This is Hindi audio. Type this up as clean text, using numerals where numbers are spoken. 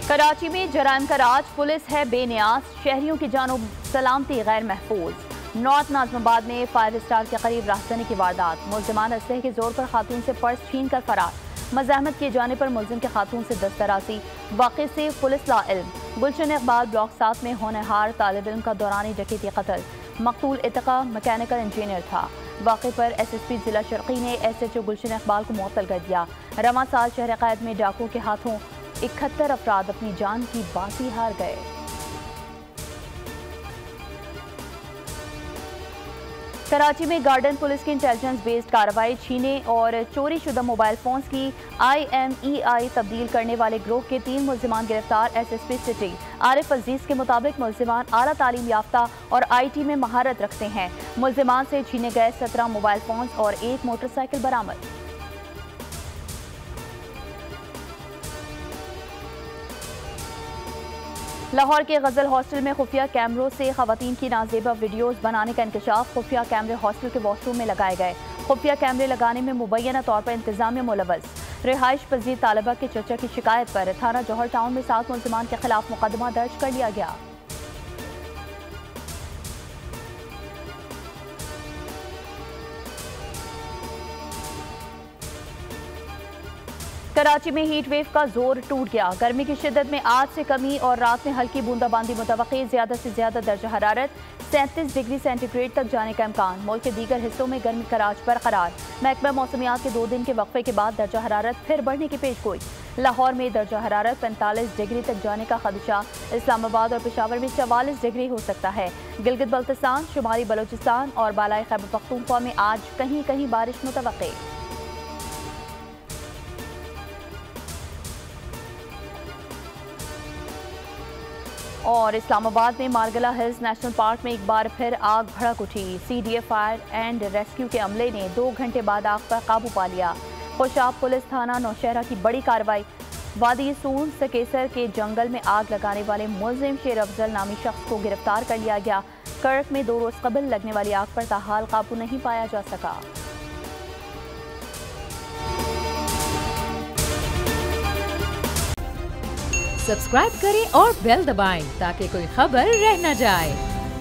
कराची में जराइम का राज, पुलिस है बेनियाज, शहरियों की जानो सलामती गैर महफूज। नॉर्थ नाज़िमाबाद में 5 स्टार के करीब राहजनी की वारदात, मुल्जिमान असलहे के जोर पर खातून से पर्स छीन कर फरार। मज़ाहमत किए जाने पर मुल्जिम के खातून से दस्तरासी, वाक़े से पुलिस लाइल्म। गुलशन इकबाल ब्लॉक 7 में होनहार तालिब इल्म का दौरानी डकैती कत्ल, मकतूल इत्तका मैकेनिकल इंजीनियर था। वाक़े पर SSP जिला शर्की ने SHO गुलशन इकबाल को मुअत्तल कर दिया। रवां साल शहर कैद में डाकुओं के हाथों 71 अफराद अपनी जान की बाजी हार गए। कराची में गार्डन पुलिस की इंटेलिजेंस बेस्ड कार्रवाई, छीने और चोरी शुदा मोबाइल फोन्स की IMEI तब्दील करने वाले ग्रोह के 3 मुल्जिमान गिरफ्तार। SSP सिटी आरिफ अजीज के मुताबिक मुल्जिमान आला तालीम याफ्ता और IT में महारत रखते हैं। मुल्जिमान से छीने गए 17 मोबाइल फोन्स और 1 मोटरसाइकिल बरामद। लाहौर के गजल हॉस्टल में खुफिया कैमरों से खवातीन की नाजेबा वीडियोस बनाने का इंकशाफ, खुफिया कैमरे हॉस्टल के वॉशरूम में लगाए गए। खुफिया कैमरे लगाने में मुबैना तौर पर इंतजामिया मुलव्वस। रिहाइश पजीर तालिबा के चचा की शिकायत पर थाना जौहर टाउन में 7 मुल्जिमान के खिलाफ मुकदमा दर्ज कर लिया गया। कराची में हीट वेव का जोर टूट गया, गर्मी की शिद्दत में आज से कमी और रात में हल्की बूंदाबांदी मुतवक्की। ज्यादा से ज्यादा दर्जा हरारत 37 डिग्री सेंटीग्रेड तक जाने का इम्कान। मुल्क के दीगर हिस्सों में गर्मी का राज बरकरार। महकमा मौसमियात के 2 दिन के वक्फे के बाद दर्जा हरारत फिर बढ़ने की पेशगोई। लाहौर में दर्जा हरारत 45 डिग्री तक जाने का खदशा। इस्लामाबाद और पेशावर में 44 डिग्री हो सकता है। गिलगित बल्तिस्तान, शुमारी बलोचिस्तान और बालाई खैबर पख्तूनख्वा में आज कहीं कहीं बारिश मुतवक्की। और इस्लामाबाद में मारगला हिल्स नेशनल पार्क में एक बार फिर आग भड़क उठी। CDA फायर एंड रेस्क्यू के अमले ने 2 घंटे बाद आग पर काबू पा लिया। खुशाब पुलिस थाना नौशहरा की बड़ी कार्रवाई, वादी सून सकेसर के जंगल में आग लगाने वाले मुल्जिम शेर अफजल नामी शख्स को गिरफ्तार कर लिया गया। कर्क में 2 रोज कबल लगने वाली आग पर ताहाल काबू नहीं पाया जा सका। सब्सक्राइब करें और बेल दबाएं ताकि कोई खबर रह न जाए।